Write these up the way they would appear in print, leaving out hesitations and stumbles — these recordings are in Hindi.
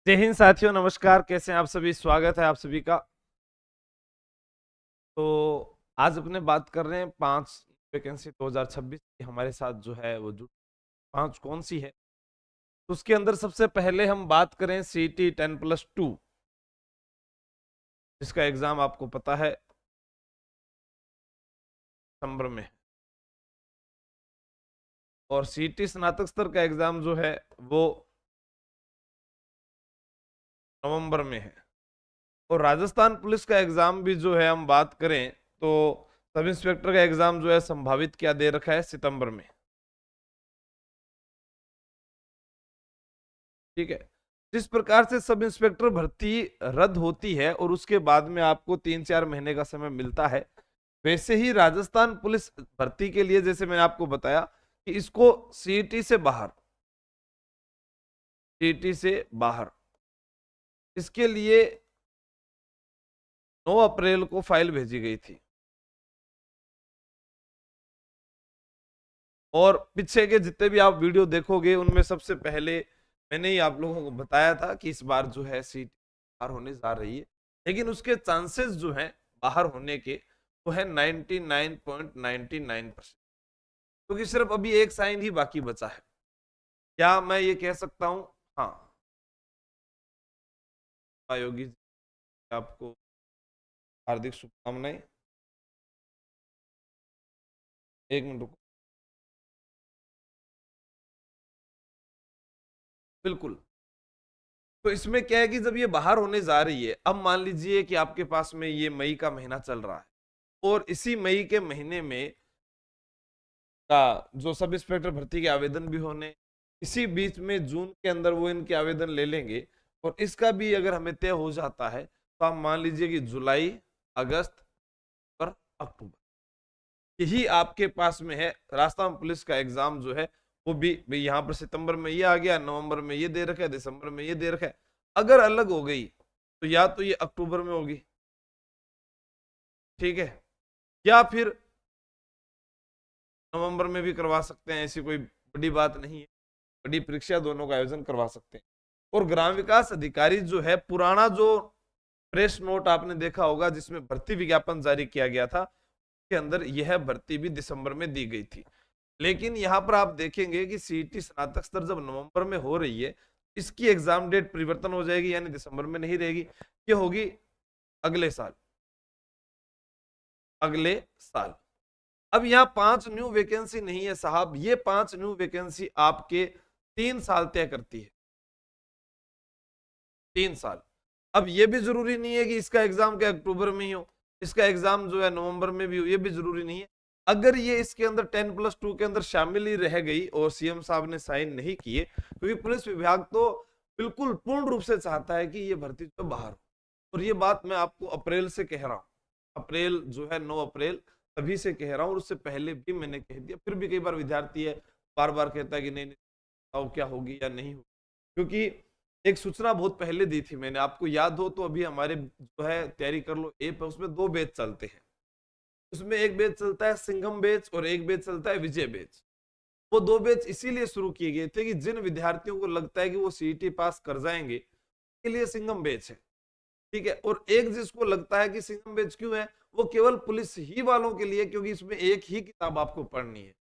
जय हिंद साथियों, नमस्कार। कैसे हैं आप सभी? स्वागत है आप सभी का। तो आज अपने बात कर रहे हैं 5 वैकेंसी 2026 की हमारे साथ जो है वो जुड़ 5 कौन सी है। तो उसके अंदर सबसे पहले हम बात करें सीटी 10+2, जिसका एग्जाम आपको पता है दिसंबर में है। और सीटी स्नातक स्तर का एग्जाम जो है वो नवंबर में है। और राजस्थान पुलिस का एग्जाम भी जो है हम बात करें तो सब इंस्पेक्टर का एग्जाम जो है संभावित क्या दे रखा है, सितंबर में। ठीक है। जिस प्रकार से सब इंस्पेक्टर भर्ती रद्द होती है और उसके बाद में आपको 3-4 महीने का समय मिलता है, वैसे ही राजस्थान पुलिस भर्ती के लिए जैसे मैंने आपको बताया कि इसको सीईटी से बाहर, सीईटी से बाहर इसके लिए 9 अप्रैल को फाइल भेजी गई थी। और पीछे के जितने भी आप वीडियो देखोगे उनमें सबसे पहले मैंने ही आप लोगों को बताया था कि इस बार जो है सीट बाहर होने जा रही है, लेकिन उसके चांसेस जो है बाहर होने के वो है 99.99%, क्योंकि सिर्फ अभी एक साइन ही बाकी बचा है। क्या मैं ये कह सकता हूं? हाँ, योगी जी, आपको हार्दिक शुभकामनाएं। एक मिनट रुको। बिल्कुल। तो इसमें क्या है कि जब ये बाहर होने जा रही है, अब मान लीजिए कि आपके पास में ये मई का महीना चल रहा है और इसी मई के महीने में का जो सब इंस्पेक्टर भर्ती के आवेदन भी होने, इसी बीच में जून के अंदर वो इनके आवेदन ले लेंगे। और इसका भी अगर हमें तय हो जाता है तो आप मान लीजिए कि जुलाई, अगस्त और अक्टूबर, यही आपके पास में है। राजस्थान पुलिस का एग्जाम जो है वो भी यहाँ पर सितंबर में ये आ गया, नवंबर में ये दे रखा है, दिसंबर में ये दे रखा है। अगर अलग हो गई तो या तो ये अक्टूबर में होगी, ठीक है, या फिर नवंबर में भी करवा सकते हैं। ऐसी कोई बड़ी बात नहीं है, बड़ी परीक्षा दोनों का आयोजन करवा सकते हैं। और ग्राम विकास अधिकारी जो है, पुराना जो प्रेस नोट आपने देखा होगा जिसमें भर्ती विज्ञापन जारी किया गया था, के अंदर यह भर्ती भी दिसंबर में दी गई थी। लेकिन यहां पर आप देखेंगे कि सीईटी स्नातक स्तर जब नवंबर में हो रही है, इसकी एग्जाम डेट परिवर्तन हो जाएगी, यानी दिसंबर में नहीं रहेगी, ये होगी अगले साल, अगले साल। अब यहाँ 5 न्यू वैकेंसी नहीं है साहब, ये 5 न्यू वैकेंसी आपके 3 साल तय करती है, 3 साल। अब ये भी जरूरी नहीं है कि इसका एग्जाम क्या अक्टूबर में ही हो, इसका एग्जाम जो है नवंबर में भी हो, ये भी जरूरी नहीं है। अगर ये इसके अंदर 10+2 के अंदर शामिल ही रह गई और सीएम साहब ने साइन नहीं किए, क्योंकि पुलिस विभाग तो बिल्कुल पूर्ण रूप से चाहता है कि ये भर्ती तो बाहर हो। और ये बात मैं आपको अप्रैल से कह रहा हूँ, अप्रैल जो है 9 अप्रैल तभी से कह रहा हूँ, और उससे पहले भी मैंने कह दिया। फिर भी कई बार विद्यार्थी है बार बार कहता है कि नहीं नहीं क्या होगी या नहीं होगी, क्योंकि एक सूचना बहुत पहले दी थी मैंने, आपको याद हो तो। अभी हमारे जो है तैयारी कर लो ऐप है, उसमें 2 बैच चलते हैं। उसमें एक बैच चलता है सिंघम बैच और एक बैच चलता है विजय बैच। वो 2 बैच इसीलिए शुरू किए गए थे कि जिन विद्यार्थियों को लगता है कि वो सीईटी पास कर जाएंगे, के लिए सिंघम बैच है, ठीक है। और एक जिसको लगता है कि सिंघम बैच क्यों है, वो केवल पुलिस ही वालों के लिए, क्योंकि इसमें एक ही किताब आपको पढ़नी है।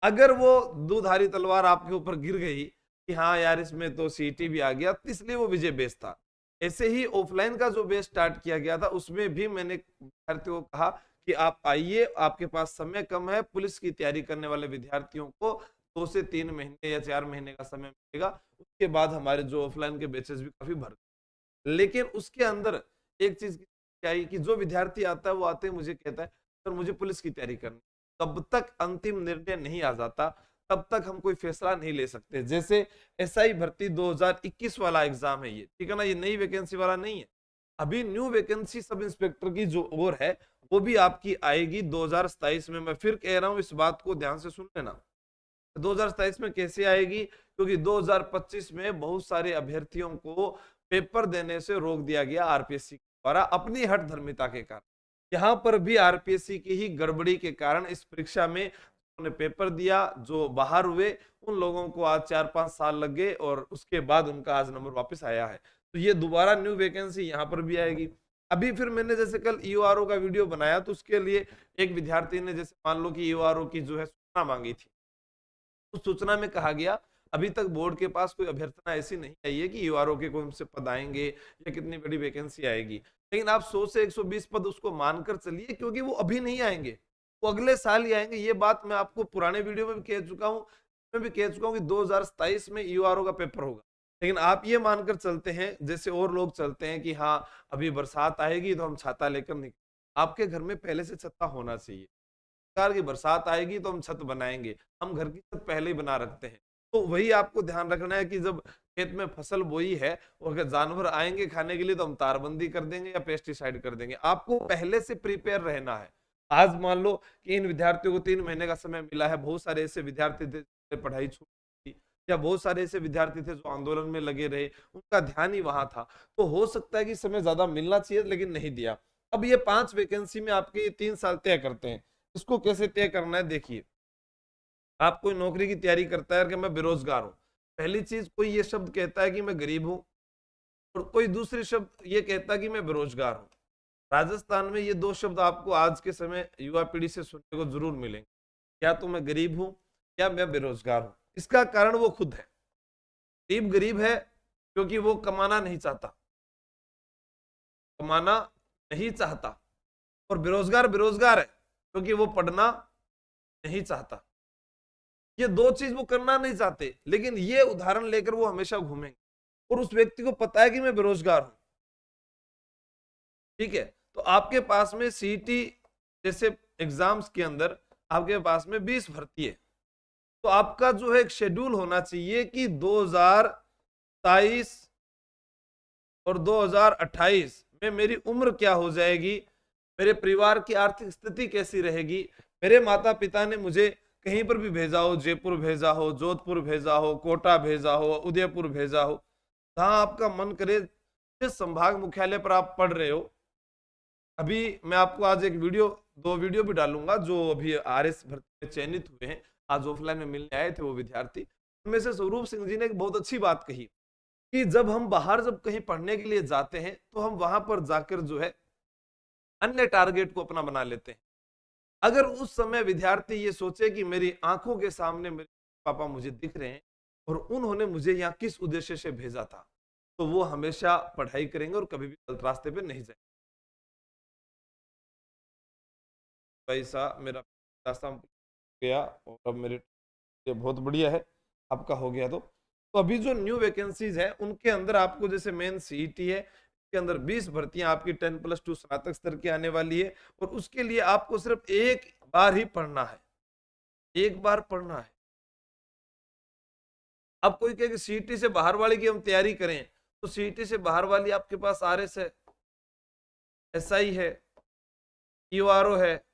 अगर वो दुधारी तलवार आपके ऊपर गिर गई कि हाँ यार इसमें तो सीटी भी आ गया, तो इसलिए वो विजय बेस था। ऐसे ही ऑफलाइन का जो बेस स्टार्ट किया गया था, उसमें भी मैंने विद्यार्थियों को कहा कि आप आइए, आपके पास समय कम है, पुलिस की तैयारी करने वाले विद्यार्थियों को 2 से 3 महीने या 4 महीने का समय मिलेगा। उसके बाद हमारे जो ऑफलाइन के बेचेस भी काफी भर। लेकिन उसके अंदर एक चीज क्या है कि जो विद्यार्थी आता है वो आते ही मुझे कहता है सर मुझे पुलिस की तैयारी करनी। तब तक अंतिम निर्णय नहीं आ जाता, तब तक हम कोई फैसला नहीं ले सकते। जैसे एसआई भर्ती 2021 वाला एग्जाम है ये, ठीक है ना, ये नई वैकेंसी वाला नहीं है। अभी न्यू वैकेंसी सब इंस्पेक्टर की जो और है वो भी आपकी आएगी 2027 में। मैं फिर कह रहा हूं, इस बात को ध्यान से सुन लेना। 2027 में कैसे आएगी? क्योंकि 2025 में बहुत सारे अभ्यर्थियों को पेपर देने से रोक दिया गया आरपीएससी द्वारा, अपनी हठ धर्मिता के कारण। यहाँ पर भी आरपीएससी की ही गड़बड़ी के कारण इस परीक्षा में उन्होंने पेपर दिया, जो बाहर हुए उन लोगों को आज 4-5 साल लग गए और उसके बाद उनका आज नंबर वापस आया है। तो ये दोबारा न्यू वैकेंसी यहाँ पर भी आएगी। अभी फिर मैंने जैसे कल ईओआरओ का वीडियो बनाया, तो उसके लिए एक विद्यार्थी ने जैसे मान लो कि ईओआरओ की जो है सूचना मांगी थी, उस सूचना में कहा गया अभी तक बोर्ड के पास कोई अभ्यर्थना ऐसी नहीं आई है कि ईओआरओ के कौन से पद आएंगे या कितनी बड़ी वैकेंसी आएगी। लेकिन आप 100 से 120 पद उसको मानकर चलिए, क्योंकि वो अभी नहीं आएंगे, वो अगले साल ही आएंगे। ये बात मैं आपको पुराने वीडियो में भी कह चुका हूँ, मैं भी कह चुका हूँ कि 2027 में ईओआरओ का पेपर होगा। लेकिन आप ये मानकर चलते हैं जैसे और लोग चलते हैं कि हाँ अभी बरसात आएगी तो हम छाता लेकर निकल, आपके घर में पहले से छत्ता होना चाहिए। प्रकार की बरसात आएगी तो हम छत बनाएंगे, हम घर की छत पहले ही बना रखते हैं। तो वही आपको ध्यान रखना है कि जब खेत में फसल बोई है और अगर जानवर आएंगे खाने के लिए तो हम तारबंदी कर देंगे या पेस्टिसाइड कर देंगे। आपको पहले से प्रिपेयर रहना है। आज मान लो कि इन विद्यार्थियों को 3 महीने का समय मिला है, बहुत सारे ऐसे विद्यार्थी थे पढ़ाई छूट गई, या बहुत सारे ऐसे विद्यार्थी थे जो आंदोलन में लगे रहे, उनका ध्यान ही वहां था। तो हो सकता है कि समय ज्यादा मिलना चाहिए लेकिन नहीं दिया। अब ये 5 वैकेंसी में आपके 3 साल तय करते हैं। इसको कैसे तय करना है देखिए, आप कोई नौकरी की तैयारी करता है कि मैं बेरोजगार हूं, पहली चीज कोई ये शब्द कहता है कि मैं गरीब हूं, और कोई दूसरी शब्द ये कहता है कि मैं बेरोजगार हूं। राजस्थान में ये 2 शब्द आपको आज के समय युवा पीढ़ी से सुनने को जरूर मिलेंगे, या तो मैं गरीब हूं या मैं बेरोजगार हूं। इसका कारण वो खुद है। गरीब गरीब है क्योंकि वो कमाना नहीं चाहता, कमाना नहीं चाहता, और बेरोजगार बेरोजगार है क्योंकि वो पढ़ना नहीं चाहता। ये 2 चीज वो करना नहीं चाहते, लेकिन ये उदाहरण लेकर वो हमेशा घूमेंगे, और उस व्यक्ति को पता है कि मैं बेरोजगार हूं। ठीक है, तो आपके पास में सीईटी जैसे एग्जाम्स के अंदर आपके पास में 20 भर्ती है, तो आपका जो है एक शेड्यूल होना चाहिए कि 2023 और 2028 में मेरी उम्र क्या हो जाएगी, मेरे परिवार की आर्थिक स्थिति कैसी रहेगी, मेरे माता पिता ने मुझे कहीं पर भी भेजा हो, जयपुर भेजा हो, जोधपुर भेजा हो, कोटा भेजा हो, उदयपुर भेजा हो, जहां आपका मन करे, जिस संभाग मुख्यालय पर आप पढ़ रहे हो। अभी मैं आपको आज एक वीडियो 2 वीडियो भी डालूंगा जो अभी आरएस भर्ती में चयनित हुए हैं, आज ऑफलाइन में मिलने आए थे वो विद्यार्थी। उनमें से स्वरूप सिंह जी ने एक बहुत अच्छी बात कही कि जब हम बाहर जब कहीं पढ़ने के लिए जाते हैं तो हम वहां पर जाकर जो है अन्य टारगेट को अपना बना लेते हैं। अगर उस समय विद्यार्थी ये सोचे कि मेरी आंखों के सामने मेरे पापा मुझे दिख रहे हैं और उन्होंने मुझे यहाँ किस उद्देश्य से भेजा था, तो वो हमेशा पढ़ाई करेंगे और कभी भी गलत रास्ते पे नहीं जाएंगे। पैसा मेरा रास्ता गया और अब मेरे ये बहुत बढ़िया है, आपका हो गया। तो अभी जो न्यू वैकेंसीज है उनके अंदर आपको जैसे मेन सीईटी है, के अंदर 20 भर्तियां आपकी 10+2 स्नातक स्तर की आने वाली है, और उसके लिए आपको सिर्फ एक बार ही पढ़ना है, एक बार पढ़ना है। अब कोई कहे कि सीईटी से बाहर वाली की हम तैयारी करें, तो सीईटी से बाहर वाली आपके पास आरएस है, एसआई है, ईओआरओ है,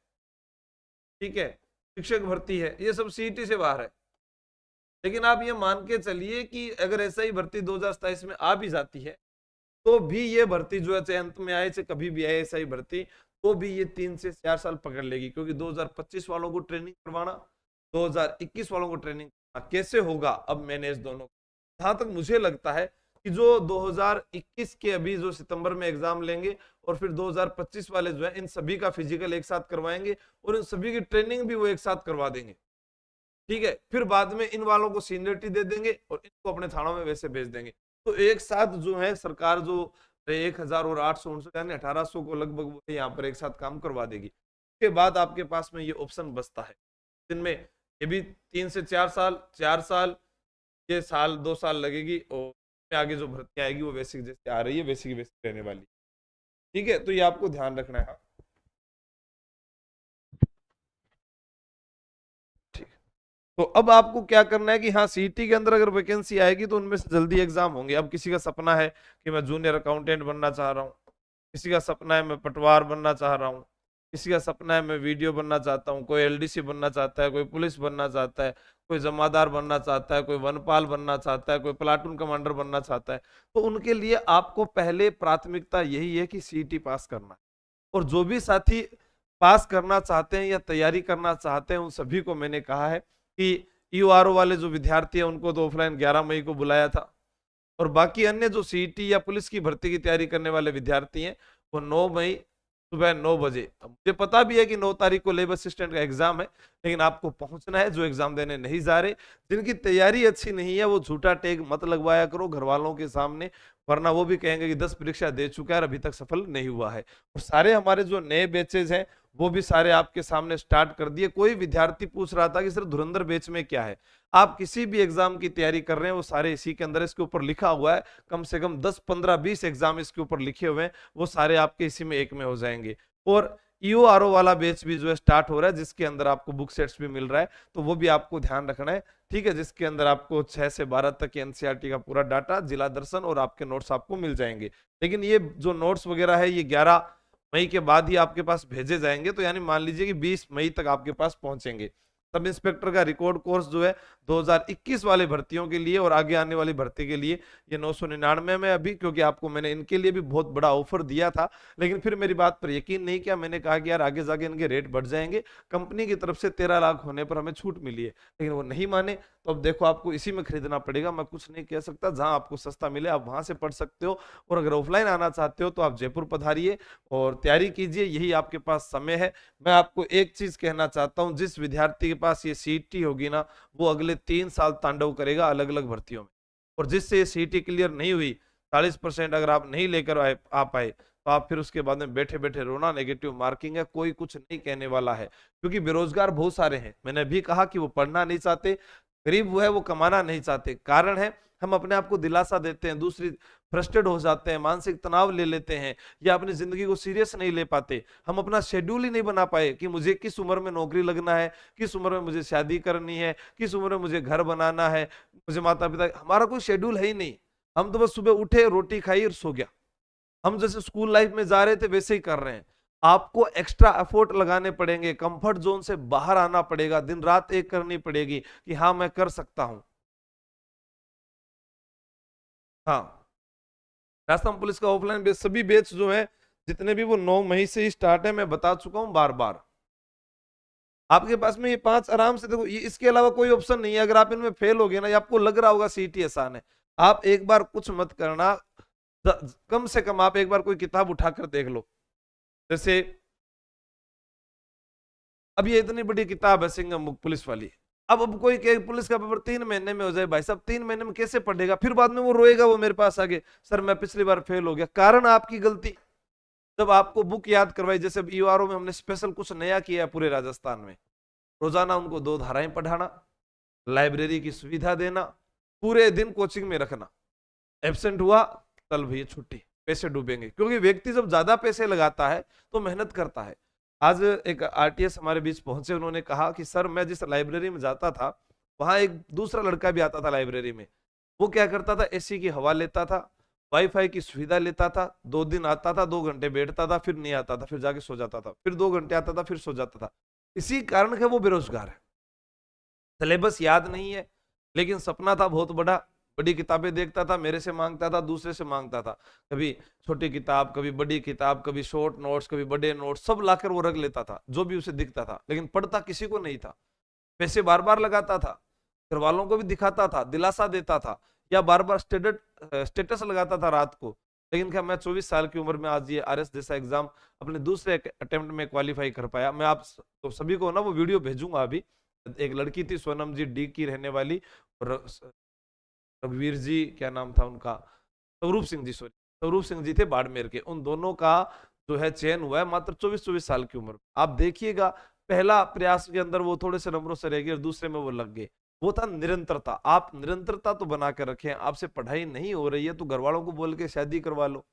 ठीक है, शिक्षक भर्ती है, ये सब सीईटी से बाहर है। लेकिन आप ये मान के चलिए कि अगर एसआई भर्ती 2027 में आ भी जाती है तो भी ये भर्ती जो है चाहे अंत में आए चाहे कभी भी आए एसआई भर्ती, तो भी ये 3 से 4 साल पकड़ लेगी, क्योंकि 2025 वालों को ट्रेनिंग करवाना, 2021 वालों को ट्रेनिंग करवाना कैसे होगा अब मैनेज दोनों। जहां तक मुझे लगता है कि जो 2021 के अभी जो सितंबर में एग्जाम लेंगे और फिर 2025 वाले जो है इन सभी का फिजिकल एक साथ करवाएंगे और इन सभी की ट्रेनिंग भी वो एक साथ करवा देंगे। ठीक है, फिर बाद में इन वालों को सीनियरिटी दे देंगे और इनको अपने थानों में वैसे भेज देंगे। तो एक साथ जो है सरकार जो 1000 और 859 यानी 1800 को लगभग यहाँ पर एक साथ काम करवा देगी। उसके बाद आपके पास में ये ऑप्शन बचता है जिनमें ये भी 3 से 4 साल, 4 साल, ये साल 2 साल लगेगी, और आगे जो भर्ती आएगी वो वैसी जैसे आ रही है वैसी की वैसी रहने वाली। ठीक है, तो ये आपको ध्यान रखना है। तो अब आपको क्या करना है कि हाँ सीईटी के अंदर अगर वैकेंसी आएगी तो उनमें से जल्दी एग्जाम होंगे। अब किसी का सपना है कि मैं जूनियर अकाउंटेंट बनना चाह रहा हूँ, किसी का सपना है मैं पटवार बनना चाह रहा हूँ, किसी का सपना है मैं वीडियो बनना चाहता हूँ, कोई एलडीसी बनना चाहता है, कोई पुलिस बनना चाहता है, कोई जमादार बनना चाहता है, कोई वनपाल बनना चाहता है, कोई प्लाटून कमांडर बनना चाहता है। तो उनके लिए आपको पहले प्राथमिकता यही है कि सीईटी पास करना है। और जो भी साथी पास करना चाहते हैं या तैयारी करना चाहते हैं उन सभी को मैंने कहा है कि ईओआरओ वाले जो विद्यार्थी हैं उनको तो ऑफलाइन 11 मई को बुलाया था, और बाकी अन्य जो सीईटी या पुलिस की भर्ती की तैयारी करने वाले विद्यार्थी हैं वो 9 मई सुबह 9 बजे, मुझे पता भी है कि 9 तारीख को लेबर असिस्टेंट का एग्जाम है, लेकिन आपको पहुंचना है। जो एग्जाम देने नहीं जा रहे, जिनकी तैयारी अच्छी नहीं है, वो झूठा टैग मत लगवाया करो घर वालों के सामने, वरना वो भी कहेंगे कि 10 परीक्षा दे चुका है और अभी तक सफल नहीं हुआ है। और सारे हमारे जो नए बैचेज हैं वो भी सारे आपके सामने स्टार्ट कर दिए। कोई विद्यार्थी पूछ रहा था कि सर धुरंधर बैच में क्या है, आप किसी भी एग्जाम की तैयारी कर रहे हैं वो सारे इसी के अंदर, इसके ऊपर लिखा हुआ है, कम से कम 10 15 20 एग्जाम इसके ऊपर लिखे हुए हैं, वो सारे आपके इसी में एक में हो जाएंगे। और ईओआरओ वाला बैच भी जो है स्टार्ट हो रहा है, जिसके अंदर आपको बुक सेट्स भी मिल रहा है, तो वो भी आपको ध्यान रखना है, ठीक है, जिसके अंदर आपको 6 से 12 तक की एनसीईआरटी का पूरा डाटा, जिला दर्शन और आपके नोट्स आपको मिल जाएंगे। लेकिन ये जो नोट्स वगैरह है ये 11 मई के बाद ही आपके पास भेजे जाएंगे, तो यानी मान लीजिए कि 20 मई तक आपके पास पहुंचेंगे। सब इंस्पेक्टर का रिकॉर्ड कोर्स जो है 2021 वाले भर्तियों के लिए और आगे आने वाली भर्ती के लिए ये 999 में अभी, क्योंकि आपको मैंने इनके लिए भी बहुत बड़ा ऑफर दिया था, लेकिन फिर मेरी बात पर यकीन नहीं किया। मैंने कहा कि यार आगे जाके इनके रेट बढ़ जाएंगे, कंपनी की तरफ से 13 लाख होने पर हमें छूट मिली है, लेकिन वो नहीं माने। तो अब देखो आपको इसी में खरीदना पड़ेगा, मैं कुछ नहीं कह सकता, जहां आपको सस्ता मिले आप वहां से पढ़ सकते हो। और अगर ऑफलाइन आना चाहते हो तो आप जयपुर पधारिए और तैयारी कीजिए, यही आपके पास समय है। मैं आपको एक चीज कहना चाहता हूं, जिस विद्यार्थी के पास ये सीईटी होगी ना, वो अगले 3 साल तांडव करेगा अलग अलग भर्तियों में। और जिससे ये सीईटी क्लियर नहीं हुई, 40% अगर आप नहीं लेकर आ पाए, तो आप फिर उसके बाद में बैठे बैठे रोना, नेगेटिव मार्किंग है, कोई कुछ नहीं कहने वाला है। क्योंकि बेरोजगार बहुत सारे हैं, मैंने भी कहा कि वो पढ़ना नहीं चाहते, गरीब वो है वो कमाना नहीं चाहते। कारण है हम अपने आप को दिलासा देते हैं, दूसरी फ्रस्ट्रेट हो जाते हैं, मानसिक तनाव ले लेते हैं, या अपनी जिंदगी को सीरियस नहीं ले पाते। हम अपना शेड्यूल ही नहीं बना पाए कि मुझे किस उम्र में नौकरी लगना है, किस उम्र में मुझे शादी करनी है, किस उम्र में मुझे घर बनाना है, मुझे माता पिता, हमारा कोई शेड्यूल है ही नहीं। हम तो बस सुबह उठे, रोटी खाई और सो गया। हम जैसे स्कूल लाइफ में जा रहे थे वैसे ही कर रहे हैं। आपको एक्स्ट्रा एफर्ट लगाने पड़ेंगे, कंफर्ट जोन से बाहर आना पड़ेगा, दिन रात एक करनी पड़ेगी कि हाँ मैं कर सकता हूं। हाँ, राजस्थान पुलिस का ऑफलाइन बेच, सभी बेच जो है जितने भी, वो 9 मई से ही स्टार्ट है। मैं बता चुका हूं बार बार। आपके पास में ये 5 आराम से देखो, ये इसके अलावा कोई ऑप्शन नहीं है। अगर आप इनमें फेल हो गए ना, या आपको लग रहा होगा सीईटी आसान है, आप एक बार कुछ मत करना, कम से कम आप एक बार कोई किताब उठाकर देख लो। जैसे अब ये इतनी बड़ी किताब है सिंघम बुक पुलिस वाली, अब कोई कहे पुलिस का पेपर 3 महीने में हो जाए, भाई साहब 3 महीने में कैसे पढ़ेगा? फिर बाद में वो रोएगा, वो मेरे पास आगे, सर मैं पिछली बार फेल हो गया। कारण आपकी गलती। जब आपको बुक याद करवाई, जैसे ईओआरओ में हमने स्पेशल कुछ नया किया है पूरे राजस्थान में, रोजाना उनको 2 धाराएं पढ़ाना, लाइब्रेरी की सुविधा देना, पूरे दिन कोचिंग में रखना, एब्सेंट हुआ चल भैया छुट्टी, पैसे डूबेंगे। क्योंकि व्यक्ति जब ज्यादा पैसे लगाता है तो मेहनत करता है। आज एक आरटीएस हमारे बीच पहुंचे, उन्होंने कहा कि सर मैं जिस लाइब्रेरी में जाता था, वहां एक दूसरा लड़का भी आता था लाइब्रेरी में, वो क्या करता था, एसी की हवा लेता था, वाईफाई की सुविधा लेता था, 2 दिन आता था, 2 घंटे बैठता था, फिर नहीं आता था, फिर जाके सो जाता था, फिर 2 घंटे आता था, फिर सो जाता था। इसी कारण है वो बेरोजगार है। सिलेबस याद नहीं है, लेकिन सपना था बहुत बड़ा, बड़ी किताबें देखता था, मेरे से मांगता था, दूसरे से मांगता था, कभी छोटी किताब, कभी बड़ी किताब, कभी शॉर्ट नोट्स, कभी बड़े नोट्स, सब लाकर वो रख लेता था जो भी उसे दिखता था, लेकिन पढ़ता किसी को नहीं था। पैसे बार बार लगाता था, घर वालों को भी दिखाता था, दिलासा देता था, या बार बार स्टेटस लगाता था रात को। लेकिन क्या मैं 24 साल की उम्र में आज ये आरएस जैसा एग्जाम अपने दूसरे अटेम्प्ट में क्वालिफाई कर पाया? मैं आप तो सभी को ना वो वीडियो भेजूंगा अभी। एक लड़की थी सोनम जी डी की रहने वाली, रघुवीर जी क्या नाम था उनका, स्वरूप सिंह जी, सॉरी स्वरूप सिंह जी थे बाड़मेर के, उन दोनों का जो है चयन हुआ है मात्र 24 साल की उम्र। आप देखिएगा, पहला प्रयास के अंदर वो थोड़े से नंबरों से रह गए और दूसरे में वो लग गए। वो था निरंतरता। आप निरंतरता तो बना कर रखें, आपसे पढ़ाई नहीं हो रही है तो घर वालों को बोल के शादी करवा लो,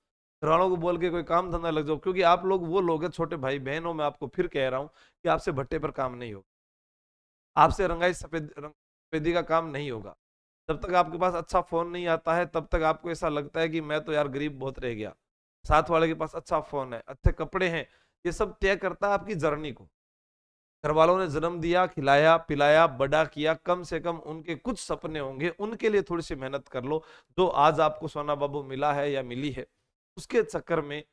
घर वालों को बोल के कोई काम धंधा लग जाओ, क्योंकि आप लोग वो लोग हैं, छोटे भाई बहनों, मैं आपको फिर कह रहा हूं कि आपसे भट्टे पर काम नहीं होगा, आपसे रंगाई सफेदी का काम नहीं होगा। जब तक आपके पास अच्छा फोन नहीं आता है, तब तक आपको ऐसा लगता है कि मैं तो यार गरीब बहुत रह गया। साथ वाले के पास अच्छा फोन है, अच्छे कपड़े हैं, ये सब तय करता है आपकी जर्नी को। घर वालों ने जन्म दिया, खिलाया पिलाया, बड़ा किया, कम से कम उनके कुछ सपने होंगे, उनके लिए थोड़ी सी मेहनत कर लो। जो आज आपको सोना बाबू मिला है या मिली है, उसके चक्कर में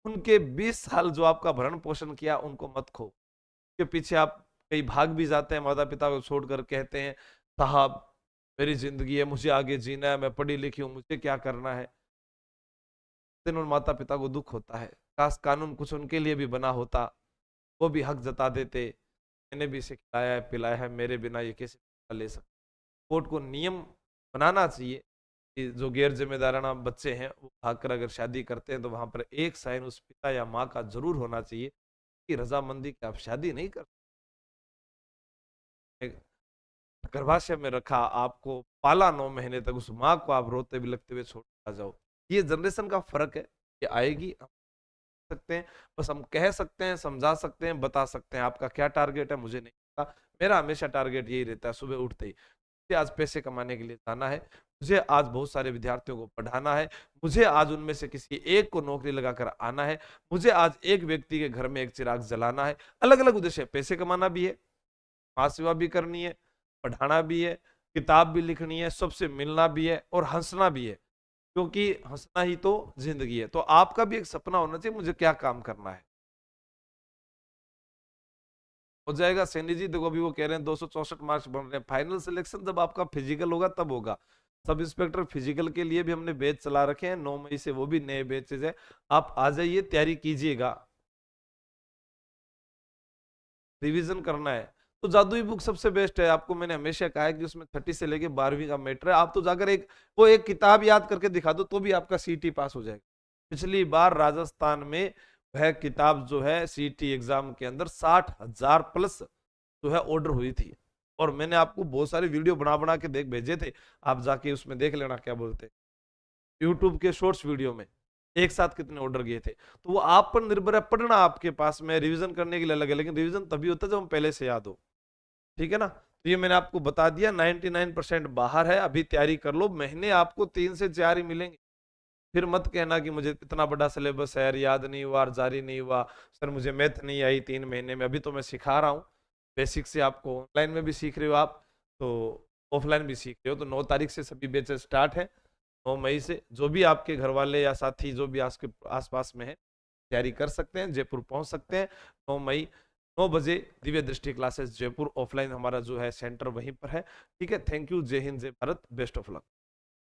उनके 20 साल जो आपका भरण पोषण किया उनको मत खो। के पीछे आप कई भाग भी जाते हैं, माता पिता को छोड़कर, कहते हैं साहब मेरी जिंदगी है, मुझे आगे जीना है, मैं पढ़ी लिखी हूँ, मुझे क्या करना है। दिन उन माता पिता को दुख होता है, काश कानून कुछ उनके लिए भी बना होता, वो भी हक जता देते, मैंने भी इसे खिलाया है पिलाया है, मेरे बिना ये कैसे ले सकते। कोर्ट को नियम बनाना चाहिए कि जो गैर जिम्मेदाराना बच्चे हैं वो भागकर अगर शादी करते हैं तो वहां पर एक साइन उस पिता या माँ का जरूर होना चाहिए कि रजामंदी की आप शादी नहीं कर सकते। गर्भाशय में रखा, आपको पाला 9 महीने तक, उस माँ को आप रोते बिलखते हुए छोड़ आ जाओ। ये जनरेशन का फर्क है, ये आएगी, हम सकते हैं, बस हम कह सकते हैं, समझा सकते हैं, बता सकते हैं। आपका क्या टारगेट है मुझे नहीं पता, मेरा हमेशा टारगेट यही रहता है, सुबह उठते ही मुझे आज पैसे कमाने के लिए जाना है, मुझे आज बहुत सारे विद्यार्थियों को पढ़ाना है, मुझे आज उनमें से किसी एक को नौकरी लगाकर आना है, मुझे आज एक व्यक्ति के घर में एक चिराग जलाना है। अलग अलग उद्देश्य, पैसे कमाना भी है, समाज सेवा भी करनी है, पढ़ाना भी है, किताब भी लिखनी है, सबसे मिलना भी है और हंसना भी है, क्योंकि हंसना ही तो जिंदगी है। तो आपका भी एक सपना होना चाहिए, मुझे क्या काम करना है, हो जाएगा। सैनी जी देखो, अभी वो कह रहे हैं 264 मार्क्स बन रहे हैं, फाइनल सिलेक्शन जब आपका फिजिकल होगा तब होगा। सब इंस्पेक्टर फिजिकल के लिए भी हमने बैच चला रखे हैं, 9 मई से वो भी नए बैचेज है, आप आ जाइए, तैयारी कीजिएगा, रिवीजन करना है। तो जादुई बुक सबसे बेस्ट है, आपको मैंने हमेशा कहा है कि उसमें 30 से लेके 12वीं का मैटर है, आप तो जाकर एक किताब याद करके दिखा दो तो भी आपका सीटी पास हो जाएगा। पिछली बार राजस्थान में वह किताब जो है सीटी एग्जाम के अंदर 60,000 प्लस जो है ऑर्डर हुई थी, और मैंने आपको बहुत सारे वीडियो बना बना के भेजे थे, आप जाके उसमें देख लेना क्या बोलते हैं, यूट्यूब के शॉर्ट्स वीडियो में एक साथ कितने ऑर्डर गए थे। तो वो आप पर निर्भर है, पढ़ना आपके पास में, रिवीजन करने के लिए अलग है, लेकिन रिवीजन तभी होता है जब हम पहले से याद हो, ठीक है ना। तो ये मैंने आपको बता दिया, 99% बाहर है, अभी तैयारी कर लो, महीने आपको 3 से 4 ही मिलेंगे। फिर मत कहना कि मुझे इतना बड़ा सिलेबस है, याद नहीं हुआ, जारी नहीं हुआ, सर मुझे मैथ नहीं आई 3 महीने में। अभी तो मैं सिखा रहा हूँ बेसिक से, आपको ऑनलाइन में भी सीख रहे हो आप, तो ऑफलाइन भी सीख रहे हो। तो 9 तारीख से सभी बैचेस स्टार्ट है, 9 मई से जो भी आपके घर वाले या साथी जो भी आपके आसपास में है तैयारी कर सकते हैं, जयपुर पहुंच सकते हैं। 9 मई 9 बजे दिव्य दृष्टि क्लासेस जयपुर, ऑफलाइन हमारा जो है सेंटर वहीं पर है। ठीक है, थैंक यू, जय हिंद, जय भारत, बेस्ट ऑफ लक।